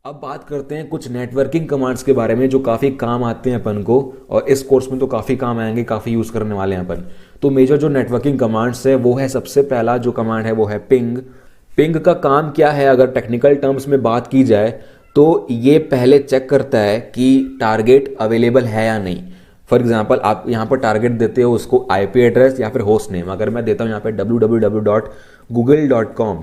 अब बात करते हैं कुछ नेटवर्किंग कमांड्स के बारे में जो काफ़ी काम आते हैं अपन को, और इस कोर्स में तो काफ़ी काम आएंगे, काफ़ी यूज़ करने वाले हैं अपन। तो मेजर जो नेटवर्किंग कमांड्स है वो है, सबसे पहला जो कमांड है वो है पिंग। पिंग का काम क्या है, अगर टेक्निकल टर्म्स में बात की जाए तो ये पहले चेक करता है कि टारगेट अवेलेबल है या नहीं। फॉर एग्जाम्पल आप यहाँ पर टारगेट देते हो उसको आईपी एड्रेस या फिर होस्ट नेम। अगर मैं देता हूँ यहाँ पे www.google.com,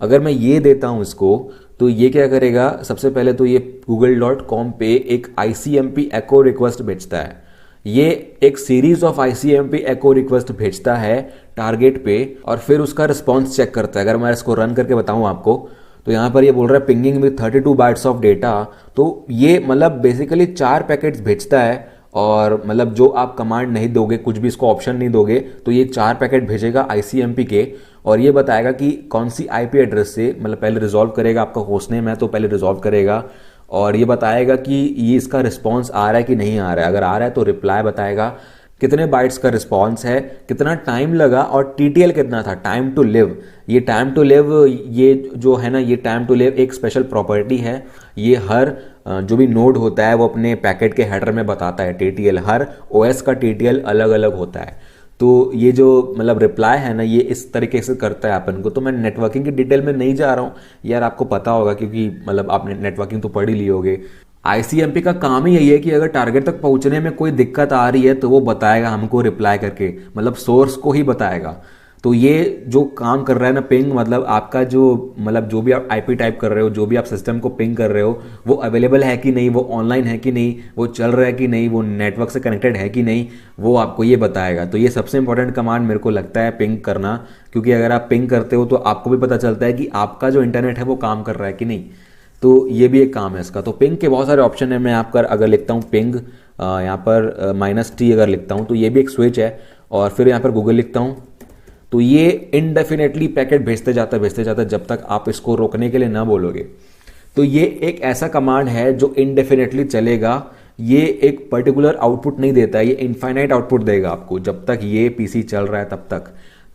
अगर मैं ये देता हूँ इसको, तो ये क्या करेगा, सबसे पहले तो ये google.com पे एक ICMP एको रिक्वेस्ट भेजता है। ये एक series of ICMP echo request भेजता है टारगेट पे, और फिर उसका रिस्पॉन्स चेक करता है। अगर मैं इसको रन करके बताऊं आपको, तो यहाँ पर ये बोल रहा है pinging with 32 bytes of data. तो ये मतलब बेसिकली 4 पैकेट्स भेजता है, और मतलब जो आप कमांड नहीं दोगे, कुछ भी इसको ऑप्शन नहीं दोगे, तो ये 4 पैकेट भेजेगा ICMP के, और ये बताएगा कि कौन सी IP एड्रेस से, मतलब पहले रिजॉल्व करेगा, आपका होस्ट नेम है तो पहले रिजॉल्व करेगा, और ये बताएगा कि ये इसका रिस्पॉन्स आ रहा है कि नहीं आ रहा है। अगर आ रहा है तो रिप्लाई बताएगा, कितने बाइट्स का रिस्पॉन्स है, कितना टाइम लगा, और TTL कितना था, टाइम टू लिव। ये टाइम टू लिव, ये जो है ना, ये टाइम टू लिव एक स्पेशल प्रॉपर्टी है। ये हर जो भी नोड होता है वो अपने पैकेट के हेडर में बताता है TTL। हर OS का TTL अलग अलग होता है। तो ये जो मतलब रिप्लाई है ना, ये इस तरीके से करता है अपन को। तो मैं नेटवर्किंग की डिटेल में नहीं जा रहा हूँ यार, आपको पता होगा क्योंकि मतलब आपने नेटवर्किंग तो पढ़ ही ली होगे। ICMP का काम ही यही है कि अगर टारगेट तक पहुंचने में कोई दिक्कत आ रही है तो वो बताएगा हमको रिप्लाई करके, मतलब सोर्स को ही बताएगा। तो ये जो काम कर रहा है ना पिंग, मतलब आपका जो मतलब जो भी आप IP टाइप कर रहे हो, जो भी आप सिस्टम को पिंग कर रहे हो, वो अवेलेबल है कि नहीं, वो ऑनलाइन है कि नहीं, वो चल रहा है कि नहीं, वो नेटवर्क से कनेक्टेड है कि नहीं, वो आपको ये बताएगा। तो ये सबसे इंपॉर्टेंट कमांड मेरे को लगता है पिंग करना, क्योंकि अगर आप पिंग करते हो तो आपको भी पता चलता है कि आपका जो इंटरनेट है वो काम कर रहा है कि नहीं। तो ये भी एक काम है इसका। तो पिंग के बहुत सारे ऑप्शन है। मैं यहाँ पर अगर लिखता हूँ पिंग, यहाँ पर -T अगर लिखता हूँ तो ये भी एक स्विच है, और फिर यहाँ पर गूगल लिखता हूँ तो ये इनडेफिनेटली पैकेट भेजते जाता है जब तक आप इसको रोकने के लिए ना बोलोगे। तो ये एक ऐसा कमांड है जो इनडेफिनेटली चलेगा। ये एक पर्टिकुलर आउटपुट नहीं देता है, ये इनफाइनाइट आउटपुट देगा आपको जब तक ये पीसी चल रहा है तब तक।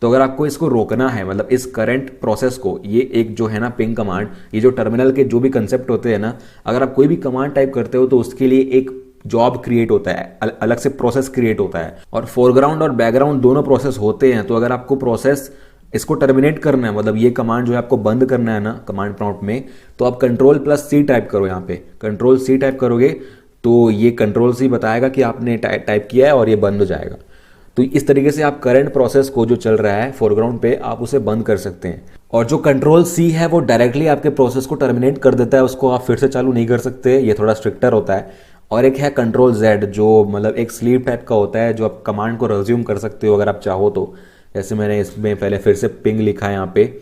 तो अगर आपको इसको रोकना है, मतलब इस करंट प्रोसेस को, ये एक जो है ना पिंग कमांड, ये जो टर्मिनल के जो भी कंसेप्ट होते हैं ना, अगर आप कोई भी कमांड टाइप करते हो तो उसके लिए एक जॉब क्रिएट होता है, अलग से प्रोसेस क्रिएट होता है, और फोरग्राउंड और बैकग्राउंड दोनों प्रोसेस होते हैं। तो अगर आपको प्रोसेस इसको टर्मिनेट करना है, मतलब ये कमांड जो है आपको बंद करना है ना कमांड प्रॉम्प्ट में, तो आप Ctrl+C टाइप करो। यहाँ पे Ctrl+C टाइप करोगे तो ये Ctrl+C बताएगा कि आपने टाइप किया है, और ये बंद हो जाएगा। तो इस तरीके से आप करंट प्रोसेस को जो चल रहा है फोरग्राउंड पे, आप उसे बंद कर सकते हैं। और जो Ctrl+C है वो डायरेक्टली आपके प्रोसेस को टर्मिनेट कर देता है, उसको आप फिर से चालू नहीं कर सकते, ये थोड़ा स्ट्रिक्टर होता है। और एक है Ctrl+Z, जो मतलब एक स्लीप टाइप का होता है, जो आप कमांड को रिज्यूम कर सकते हो अगर आप चाहो तो। जैसे मैंने इसमें पहले फिर से पिंग लिखा है यहाँ पे,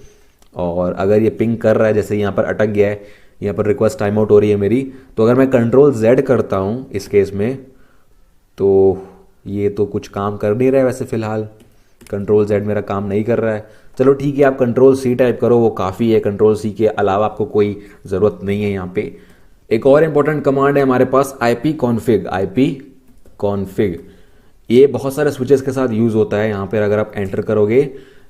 और अगर ये पिंग कर रहा है, जैसे यहाँ पर अटक गया है, यहाँ पर रिक्वेस्ट टाइम आउट हो रही है मेरी, तो अगर मैं Ctrl+Z करता हूँ इस केस में, तो ये तो कुछ काम कर नहीं रहा है वैसे फिलहाल। Ctrl+Z मेरा काम नहीं कर रहा है। चलो ठीक है, आप Ctrl+C टाइप करो, वो काफ़ी है। Ctrl+C के अलावा आपको कोई ज़रूरत नहीं है यहाँ पे। एक और इंपॉर्टेंट कमांड है हमारे पास, IP config। ये बहुत सारे स्विचेस के साथ यूज होता है। यहाँ पर अगर आप एंटर करोगे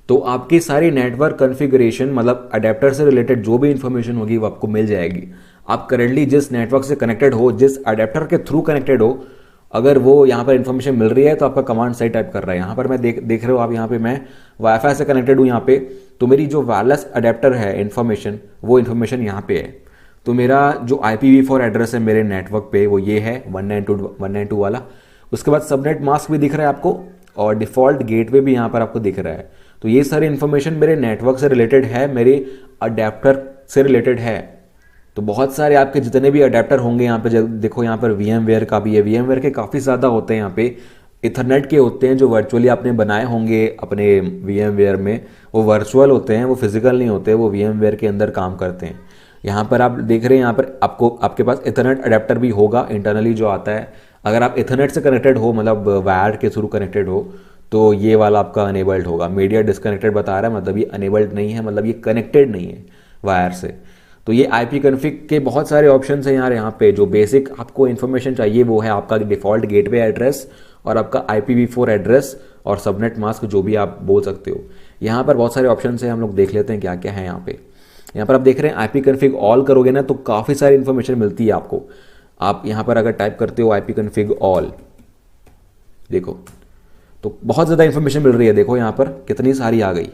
तो आपकी सारी नेटवर्क कॉन्फ़िगरेशन, मतलब अडेप्टर से रिलेटेड जो भी इंफॉर्मेशन होगी वो आपको मिल जाएगी। आप करंटली जिस नेटवर्क से कनेक्टेड हो, जिस अडेप्टर के थ्रू कनेक्टेड हो, अगर वो यहाँ पर इन्फॉर्मेशन मिल रही है तो आपका कमांड सही टाइप कर रहा है। यहाँ पर मैं देख रहे हो आप, यहाँ पे मैं वाईफाई से कनेक्टेड हूँ यहाँ पे, तो मेरी जो वायरलेस अडेप्टर है इन्फॉर्मेशन, वो इन्फॉर्मेशन यहाँ पे है। तो मेरा जो IPv4 एड्रेस है मेरे नेटवर्क पे वो ये है 192.192 वाला। उसके बाद सबनेट मास्क भी दिख रहा है आपको, और डिफॉल्ट गेटवे भी यहाँ पर आपको दिख रहा है। तो ये सारी इन्फॉर्मेशन मेरे नेटवर्क से रिलेटेड है, मेरे अडेप्टर से रिलेटेड है। तो बहुत सारे आपके जितने भी अडेप्टर होंगे यहाँ पे, देखो यहाँ पर VMware का भी है। VMware के काफ़ी ज़्यादा होते हैं यहाँ पे, इथरनेट के होते हैं जो वर्चुअली आपने बनाए होंगे अपने VMware में, वो वर्चुअल होते हैं, वो फिजिकल नहीं होते, वो VMware के अंदर काम करते हैं। यहाँ पर आप देख रहे हैं, यहाँ पर आपके पास इथरनेट अडेप्टर भी होगा इंटरनली जो आता है। अगर आप इथरनेट से कनेक्टेड हो, मतलब वायर के थ्रू कनेक्टेड हो, तो ये वाला आपका अनेबल्ड होगा। मीडिया डिस्कनेक्टेड बता रहा है, मतलब ये अनेबल्ड नहीं है, मतलब ये कनेक्टेड नहीं है वायर से। तो ये IP कॉन्फ़िग के बहुत सारे ऑप्शंस हैं यार। यहाँ पे जो बेसिक आपको इन्फॉर्मेशन चाहिए वो है आपका डिफ़ॉल्ट गेटवे एड्रेस, और आपका IPv4 एड्रेस, और सबनेट मास्क, जो भी आप बोल सकते हो। यहाँ पर बहुत सारे ऑप्शन हैं, हम लोग देख लेते हैं क्या क्या है यहाँ पे। यहाँ पर आप देख रहे हैं IP config ऑल करोगे ना तो काफ़ी सारी इन्फॉर्मेशन मिलती है आपको। आप यहाँ पर अगर टाइप करते हो IP config ऑल, देखो तो बहुत ज़्यादा इन्फॉर्मेशन मिल रही है। देखो यहाँ पर कितनी सारी आ गई।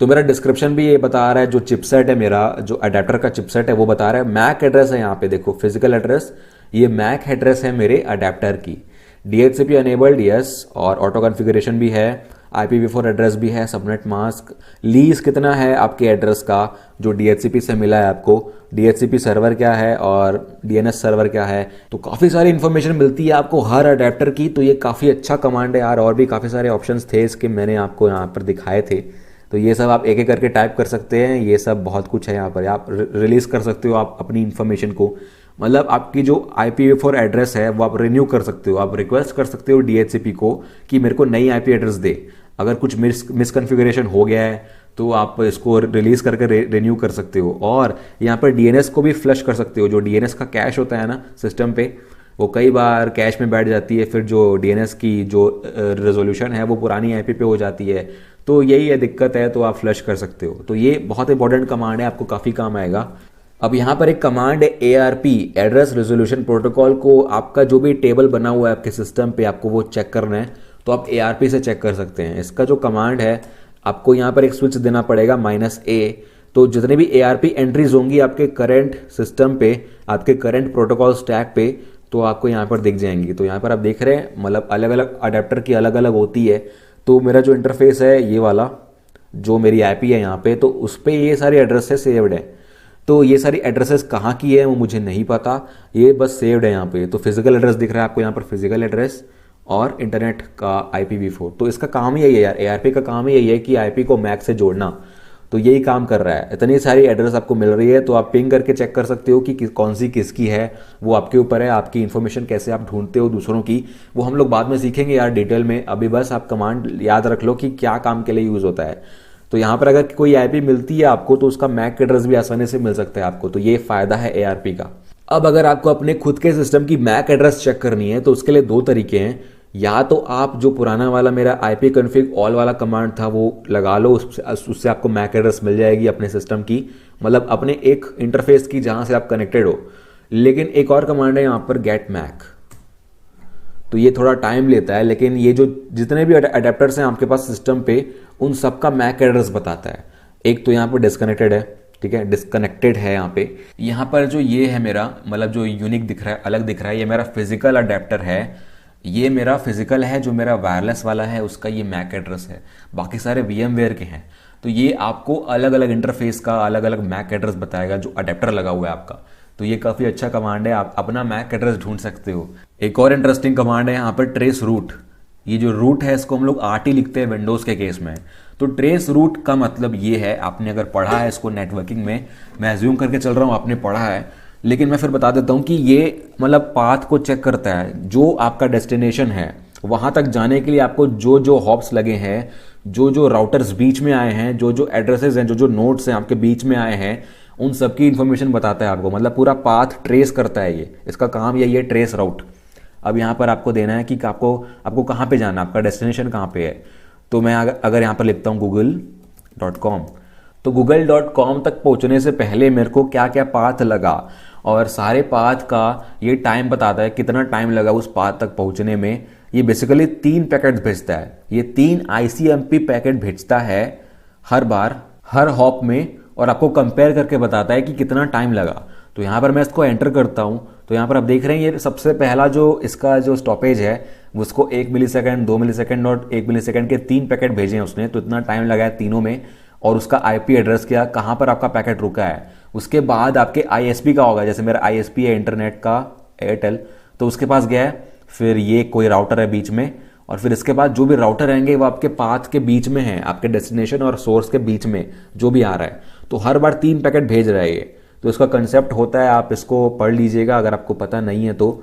तो मेरा डिस्क्रिप्शन भी ये बता रहा है, जो चिपसेट है मेरा, जो अडेप्टर का चिपसेट है वो बता रहा है। मैक एड्रेस है यहाँ पे, देखो फिजिकल एड्रेस, ये मैक एड्रेस है मेरे अडेप्टर की। DHCP अनेबल्ड यस, और ऑटो कॉन्फ़िगरेशन भी है, IPv4 एड्रेस भी है, सबनेट मास्क, लीज कितना है आपके एड्रेस का जो DHCP से मिला है आपको, DHCP सर्वर क्या है और DNS सर्वर क्या है। तो काफ़ी सारी इन्फॉर्मेशन मिलती है आपको हर अडेप्टर की। तो ये काफ़ी अच्छा कमांड है यार। और भी काफ़ी सारे ऑप्शंस थे इसके, मैंने आपको यहाँ पर दिखाए थे। तो ये सब आप एक एक करके टाइप कर सकते हैं। ये सब बहुत कुछ है यहाँ पर, आप रिलीज़ कर सकते हो आप अपनी इन्फॉर्मेशन को। मतलब आपकी जो IPv4 एड्रेस है वो आप रिन्यू कर सकते हो, आप रिक्वेस्ट कर सकते हो DHCP को कि मेरे को नई IP एड्रेस दे। अगर कुछ मिसकन्फिगरेशन हो गया है तो आप इसको रिलीज़ करके रिन्यू कर सकते हो। और यहाँ पर DNS को भी फ्लश कर सकते हो। जो DNS का कैश होता है ना सिस्टम पे, वो कई बार कैश में बैठ जाती है, फिर जो DNS की जो रेजोल्यूशन है वो पुरानी IP पे हो जाती है। तो यही है दिक्कत है, तो आप फ्लश कर सकते हो। तो ये बहुत इंपॉर्टेंट कमांड है, आपको काफ़ी काम आएगा। अब यहाँ पर एक कमांड है ARP, एड्रेस रेजोल्यूशन प्रोटोकॉल को आपका जो भी टेबल बना हुआ है आपके सिस्टम पे, आपको वो चेक करना है तो आप ARP से चेक कर सकते हैं। इसका जो कमांड है, आपको यहाँ पर एक स्विच देना पड़ेगा -A। तो जितने भी ARP एंट्रीज होंगी आपके करंट सिस्टम पे, आपके करंट प्रोटोकॉल स्टैक पे, तो आपको यहाँ पर दिख जाएंगी। तो यहाँ पर आप देख रहे हैं, मतलब अलग अलग अडेप्टर की अलग अलग होती है। तो मेरा जो इंटरफेस है ये वाला, जो मेरी IP है यहाँ पे, तो उस पर ये सारी एड्रेसेस सेव्ड है। तो ये सारी एड्रेसेस कहाँ की है वो मुझे नहीं पता, ये बस सेव्ड है यहाँ पे। तो फिजिकल एड्रेस दिख रहा है आपको यहाँ पर, फिजिकल एड्रेस और इंटरनेट का IPv4। तो इसका काम ही यही है यार, ARP का काम ही यही है कि IP को मैक से जोड़ना। तो यही काम कर रहा है। इतनी सारी एड्रेस आपको मिल रही है, तो आप पिंग करके चेक कर सकते हो कि कौन सी किसकी है। वो आपके ऊपर है, आपकी इन्फॉर्मेशन कैसे आप ढूंढते हो दूसरों की, वो हम लोग बाद में सीखेंगे यार डिटेल में। अभी बस आप कमांड याद रख लो कि क्या काम के लिए यूज़ होता है। तो यहाँ पर अगर कोई IP मिलती है आपको तो उसका मैक एड्रेस भी आसानी से मिल सकता है आपको। तो ये फ़ायदा है ARP का। अब अगर आपको अपने खुद के सिस्टम की मैक एड्रेस चेक करनी है तो उसके लिए दो तरीके हैं। या तो आप जो पुराना वाला मेरा IP config ऑल वाला कमांड था वो लगा लो, उससे आपको मैक एड्रेस मिल जाएगी अपने सिस्टम की, मतलब अपने एक इंटरफेस की जहाँ से आप कनेक्टेड हो। लेकिन एक और कमांड है यहाँ पर गेट मैक। तो ये थोड़ा टाइम लेता है, लेकिन ये जो जितने भी अडेप्टर्स हैं आपके पास सिस्टम पे, उन सबका मैक एड्रेस बताता है। एक तो यहाँ पर डिस्कनेक्टेड है, ठीक है, डिस्कनेक्टेड है यहाँ पे। यहाँ पर जो ये है मेरा, मतलब जो यूनिक दिख रहा है, अलग दिख रहा है, ये मेरा फिजिकल अडेप्टर है। ये मेरा फिजिकल है, जो मेरा वायरलेस वाला है उसका ये मैक एड्रेस है। बाकी सारे VMware के हैं। तो ये आपको अलग अलग इंटरफेस का अलग अलग मैक एड्रेस बताएगा जो अडेप्टर लगा हुआ है आपका। तो ये काफ़ी अच्छा कमांड है, आप अपना मैक एड्रेस ढूंढ सकते हो। एक और इंटरेस्टिंग कमांड है यहाँ पर ट्रेस रूट। ये जो रूट है इसको हम लोग RT लिखते हैं विंडोज़ के केस में। तो ट्रेस रूट का मतलब ये है, आपने अगर पढ़ा है इसको नेटवर्किंग में, मैं अज्यूम करके चल रहा हूँ आपने पढ़ा है, लेकिन मैं फिर बता देता हूँ कि ये मतलब पाथ को चेक करता है। जो आपका डेस्टिनेशन है वहाँ तक जाने के लिए आपको जो जो हॉप्स लगे हैं, जो जो राउटर्स बीच में आए हैं, जो जो एड्रेसेस हैं, जो जो नोड्स हैं आपके बीच में आए हैं, उन सब की इन्फॉर्मेशन बताता है आपको। मतलब पूरा पाथ ट्रेस करता है ये, इसका काम यही है, ट्रेस राउट। अब यहाँ पर आपको देना है कि आपको कहाँ पे जाना है, आपका डेस्टिनेशन कहाँ पे है। तो मैं अगर यहाँ पर लिखता हूँ google.com, तो google.com तक पहुँचने से पहले मेरे को क्या क्या पाथ लगा, और सारे पाथ का ये टाइम बताता है, कितना टाइम लगा उस पाथ तक पहुँचने में। ये बेसिकली 3 पैकेट भेजता है, ये 3 ICMP पैकेट भेजता है हर बार, हर हॉप में, और आपको कंपेयर करके बताता है कि कितना टाइम लगा। तो यहाँ पर मैं इसको एंटर करता हूँ, तो यहाँ पर आप देख रहे हैं ये सबसे पहला जो इसका जो स्टॉपेज है उसको 1 मिलीसेकंड, 2 मिलीसेकंड और 1 मिलीसेकंड के 3 पैकेट भेजे हैं उसने। तो इतना टाइम लगा है तीनों में, और उसका IP एड्रेस क्या, कहाँ पर आपका पैकेट रुका है। उसके बाद आपके ISP का होगा, जैसे मेरा ISP है इंटरनेट का एयरटेल, तो उसके पास गया है। फिर ये कोई राउटर है बीच में, और फिर इसके बाद जो भी राउटर रहेंगे वो आपके पाथ के बीच में है, आपके डेस्टिनेशन और सोर्स के बीच में जो भी आ रहा है। तो हर बार 3 पैकेट भेज रहा है ये। तो इसका कंसेप्ट होता है, आप इसको पढ़ लीजिएगा अगर आपको पता नहीं है तो।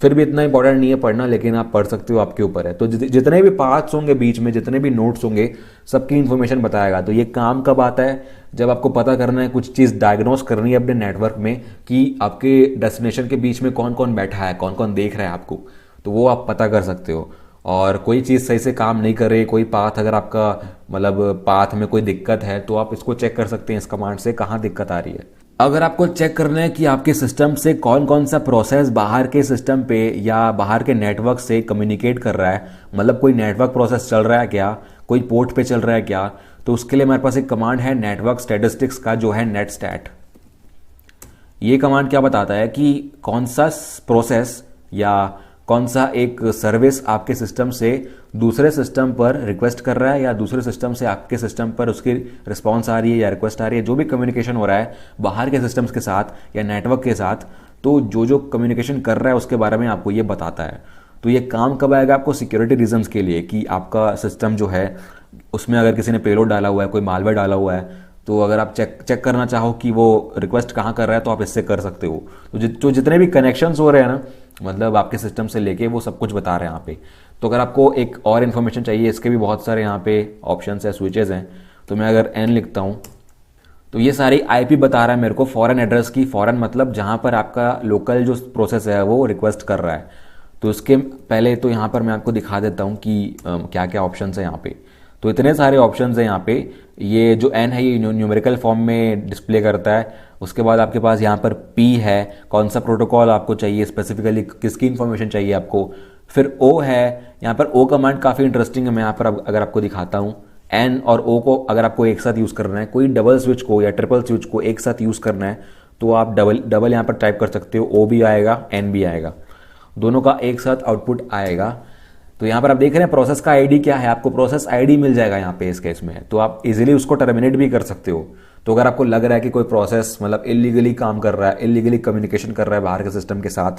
फिर भी इतना इंपॉर्टेंट नहीं है पढ़ना, लेकिन आप पढ़ सकते हो, आपके ऊपर है। तो जितने भी पाथ्स होंगे बीच में, जितने भी नोट्स होंगे, सबकी इन्फॉर्मेशन बताएगा। तो ये काम कब आता है, जब आपको पता करना है, कुछ चीज़ डायग्नोस करनी है अपने नेटवर्क में कि आपके डेस्टिनेशन के बीच में कौन कौन बैठा है, कौन कौन देख रहा है आपको, तो वो आप पता कर सकते हो। और कोई चीज़ सही से काम नहीं कर रही, कोई पाथ अगर आपका मतलब पाथ में कोई दिक्कत है तो आप इसको चेक कर सकते हैं इस कमांड से कहाँ दिक्कत आ रही है। अगर आपको चेक करना है कि आपके सिस्टम से कौन कौन सा प्रोसेस बाहर के सिस्टम पे या बाहर के नेटवर्क से कम्युनिकेट कर रहा है, मतलब कोई नेटवर्क प्रोसेस चल रहा है क्या, कोई पोर्ट पे चल रहा है क्या, तो उसके लिए हमारे पास एक कमांड है नेटवर्क स्टैटिस्टिक्स का जो है नेटस्टैट। ये कमांड क्या बताता है कि कौन सा प्रोसेस या कौन सा एक सर्विस आपके सिस्टम से दूसरे सिस्टम पर रिक्वेस्ट कर रहा है या दूसरे सिस्टम से आपके सिस्टम पर उसकी रिस्पॉन्स आ रही है या रिक्वेस्ट आ रही है, जो भी कम्युनिकेशन हो रहा है बाहर के सिस्टम्स के साथ या नेटवर्क के साथ, तो जो जो कम्युनिकेशन कर रहा है उसके बारे में आपको ये बताता है। तो ये काम कब आएगा आपको? सिक्योरिटी रीजंस के लिए, कि आपका सिस्टम जो है उसमें अगर किसी ने पेलोड डाला हुआ है, कोई मालवेयर डाला हुआ है, तो अगर आप चेक करना चाहो कि वो रिक्वेस्ट कहाँ कर रहा है तो आप इससे कर सकते हो। तो जितने भी कनेक्शंस हो रहे हैं ना, मतलब आपके सिस्टम से लेके, वो सब कुछ बता रहे हैं यहाँ पे। तो अगर आपको एक और इन्फॉर्मेशन चाहिए, इसके भी बहुत सारे यहाँ पे ऑप्शंस है, स्विचेस हैं। तो मैं अगर एन लिखता हूँ तो ये सारी आईपी बता रहा है मेरे को फॉरेन एड्रेस की। फॉरेन मतलब जहाँ पर आपका लोकल जो प्रोसेस है वो रिक्वेस्ट कर रहा है। तो इसके पहले तो यहाँ पर मैं आपको दिखा देता हूँ कि क्या क्या ऑप्शंस है यहाँ पे। तो इतने सारे ऑप्शंस हैं यहाँ पे। ये जो एन है ये न्यूमेरिकल फॉर्म में डिस्प्ले करता है। उसके बाद आपके पास यहाँ पर पी है, कौन सा प्रोटोकॉल आपको चाहिए, स्पेसिफिकली किसकी इन्फॉर्मेशन चाहिए आपको। फिर ओ है, यहाँ पर ओ कमांड काफ़ी इंटरेस्टिंग है, मैं यहाँ पर अगर आपको दिखाता हूँ। एन और ओ को अगर आपको एक साथ यूज़ करना है, कोई डबल स्विच को या ट्रिपल स्विच को एक साथ यूज़ करना है, तो आप डबल यहाँ पर टाइप कर सकते हो, ओ भी आएगा एन भी आएगा, दोनों का एक साथ आउटपुट आएगा। तो यहाँ पर आप देख रहे हैं प्रोसेस का आईडी क्या है, आपको प्रोसेस आईडी मिल जाएगा यहाँ पे इस केस में, तो आप इजीली उसको टर्मिनेट भी कर सकते हो। तो अगर आपको लग रहा है कि कोई प्रोसेस मतलब इलीगली काम कर रहा है, इलीगली कम्युनिकेशन कर रहा है बाहर के सिस्टम के साथ,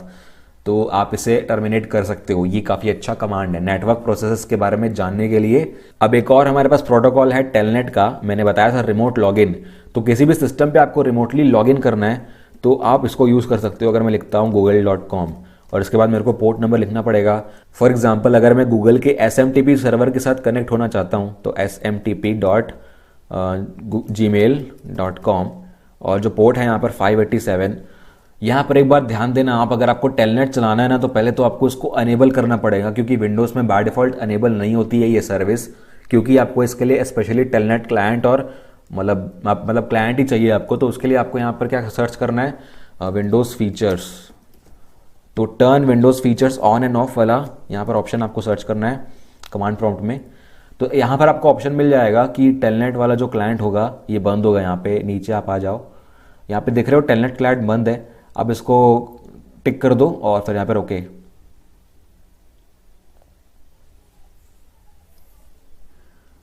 तो आप इसे टर्मिनेट कर सकते हो। ये काफ़ी अच्छा कमांड है नेटवर्क प्रोसेसेस के बारे में जानने के लिए। अब एक और हमारे पास प्रोटोकॉल है टेलनेट का, मैंने बताया था रिमोट लॉगिन। तो किसी भी सिस्टम पे आपको रिमोटली लॉगिन करना है तो आप इसको यूज़ कर सकते हो। अगर मैं लिखता हूँ google.com और इसके बाद मेरे को पोर्ट नंबर लिखना पड़ेगा। फॉर एग्जाम्पल अगर मैं गूगल के SMTP सर्वर के साथ कनेक्ट होना चाहता हूँ तो smtp.gmail.com और जो पोर्ट है यहाँ पर 587। यहाँ पर एक बार ध्यान देना, आप अगर आपको टेलनेट चलाना है ना तो पहले तो आपको इसको अनेबल करना पड़ेगा, क्योंकि विंडोज़ में बाय डिफ़ॉल्ट अनेबल नहीं होती है ये सर्विस। क्योंकि आपको इसके लिए स्पेशली टेलनेट क्लाइंट और मतलब क्लाइंट ही चाहिए आपको। तो उसके लिए आपको यहाँ पर क्या सर्च करना है, विंडोज़ फीचर्स। तो turn Windows features on end of वाला यहाँ पर ऑप्शन आपको सर्च करना है कमांड प्रॉम्प्ट में। तो यहाँ पर आपको ऑप्शन मिल जाएगा कि टेलनेट वाला जो क्लाइंट होगा ये बंद होगा। यहाँ पे नीचे आप आ जाओ, यहाँ पे दिख रहे हो टेलनेट क्लाइंट बंद है। अब इसको टिक कर दो और फिर यहाँ पर ओके।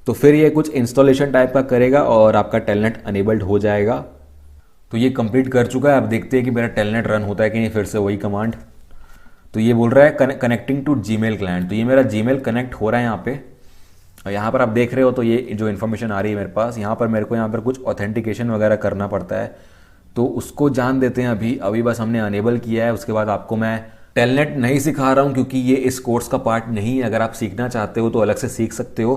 तो फिर ये कुछ इंस्टॉलेशन टाइप का करेगा और आपका टेलनेट अनेबल्ड हो जाएगा। तो ये कंप्लीट कर चुका है। अब देखते हैं कि मेरा टेलनेट रन होता है कि नहीं। फिर से वही कमांड, तो ये बोल रहा है कनेक्टिंग टू जीमेल क्लाइंट। तो ये मेरा जीमेल कनेक्ट हो रहा है यहाँ पे। और यहाँ पर आप देख रहे हो तो ये जो इन्फॉर्मेशन आ रही है मेरे पास, यहाँ पर मेरे को यहाँ पर कुछ ऑथेंटिकेशन वगैरह करना पड़ता है, तो उसको जान देते हैं। अभी बस हमने अनेबल किया है। उसके बाद आपको मैं टेलनेट नहीं सिखा रहा हूँ क्योंकि ये इस कोर्स का पार्ट नहीं है। अगर आप सीखना चाहते हो तो अलग से सीख सकते हो,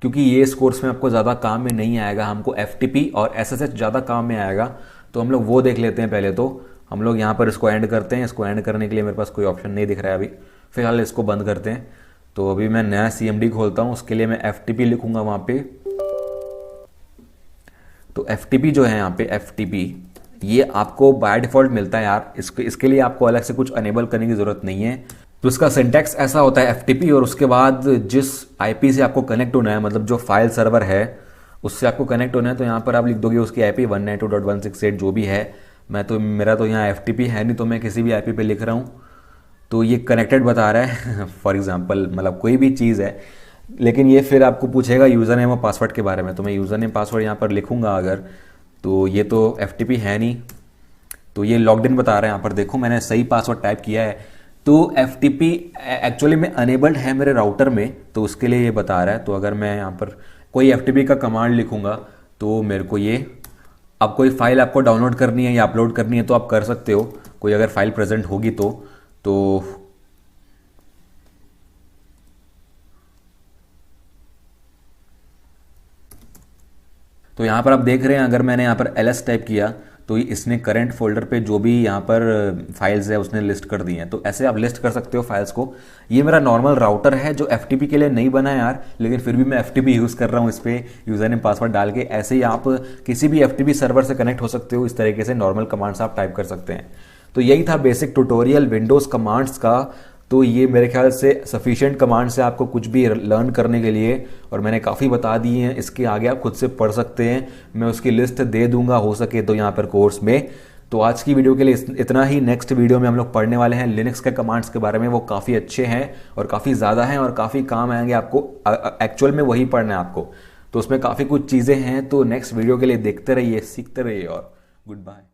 क्योंकि ये इस कोर्स में आपको ज़्यादा काम में नहीं आएगा। हमको FTP और SSH ज़्यादा काम में आएगा, तो हम लोग वो देख लेते हैं पहले। तो हम लोग यहाँ पर इसको एंड करते हैं। इसको एंड करने के लिए मेरे पास कोई ऑप्शन नहीं दिख रहा है अभी, फिलहाल इसको बंद करते हैं। तो अभी मैं नया CMD खोलता हूँ, उसके लिए मैं FTP लिखूंगा वहाँ पे। तो FTP जो है यहाँ पे FTP, ये आपको बाय डिफ़ॉल्ट मिलता है यार। इसके लिए आपको अलग से कुछ अनेबल करने की ज़रूरत नहीं है। तो इसका सिंटैक्स ऐसा होता है FTP, और उसके बाद जिस IP से आपको कनेक्ट होना है, मतलब जो फाइल सर्वर है उससे आपको कनेक्ट होना है, तो यहाँ पर आप लिख दोगे उसकी IP 192.168 जो भी है। मेरा तो यहाँ FTP है नहीं, तो मैं किसी भी IP पे लिख रहा हूँ तो ये कनेक्टेड बता रहा है फॉर एग्जांपल मतलब कोई भी चीज़ है। लेकिन ये फिर आपको पूछेगा यूज़र नेम और पासवर्ड के बारे में, तो मैं यूज़र नेम पासवर्ड यहाँ पर लिखूँगा अगर, तो ये तो FTP है नहीं, तो ये लॉग्ड इन बता रहा है यहाँ पर। देखो मैंने सही पासवर्ड टाइप किया है। तो FTP एक्चुअली में अनेबल्ड है मेरे राउटर में, तो उसके लिए ये बता रहा है। तो अगर मैं यहाँ पर कोई FTP का कमांड लिखूँगा तो मेरे को ये, अब कोई फाइल आपको डाउनलोड करनी है या अपलोड करनी है तो आप कर सकते हो, कोई अगर फाइल प्रेजेंट होगी तो यहाँ पर आप देख रहे हैं अगर मैंने यहाँ पर ls टाइप किया तो इसने करंट फोल्डर पे जो भी यहाँ पर फाइल्स है उसने लिस्ट कर दी हैं। तो ऐसे आप लिस्ट कर सकते हो फाइल्स को। ये मेरा नॉर्मल राउटर है जो FTP के लिए नहीं बना है यार, लेकिन फिर भी मैं FTP यूज़ कर रहा हूँ इस पर यूज़र नेम पासवर्ड डाल के। ऐसे ही आप किसी भी FTP सर्वर से कनेक्ट हो सकते हो, इस तरीके से नॉर्मल कमांड्स आप टाइप कर सकते हैं। तो यही था बेसिक ट्यूटोरियल विंडोज़ कमांड्स का। तो ये मेरे ख्याल से सफिशिएंट कमांड से आपको कुछ भी लर्न करने के लिए, और मैंने काफ़ी बता दी हैं। इसके आगे आप खुद से पढ़ सकते हैं, मैं उसकी लिस्ट दे दूंगा हो सके तो यहाँ पर कोर्स में। तो आज की वीडियो के लिए इतना ही। नेक्स्ट वीडियो में हम लोग पढ़ने वाले हैं लिनक्स के कमांड्स के बारे में। वो काफ़ी अच्छे हैं और काफ़ी ज़्यादा हैं और काफ़ी काम आएंगे आपको। एक्चुअल में वही पढ़ना है आपको, तो उसमें काफ़ी कुछ चीज़ें हैं। तो नेक्स्ट वीडियो के लिए देखते रहिए, सीखते रहिए और गुड बाय।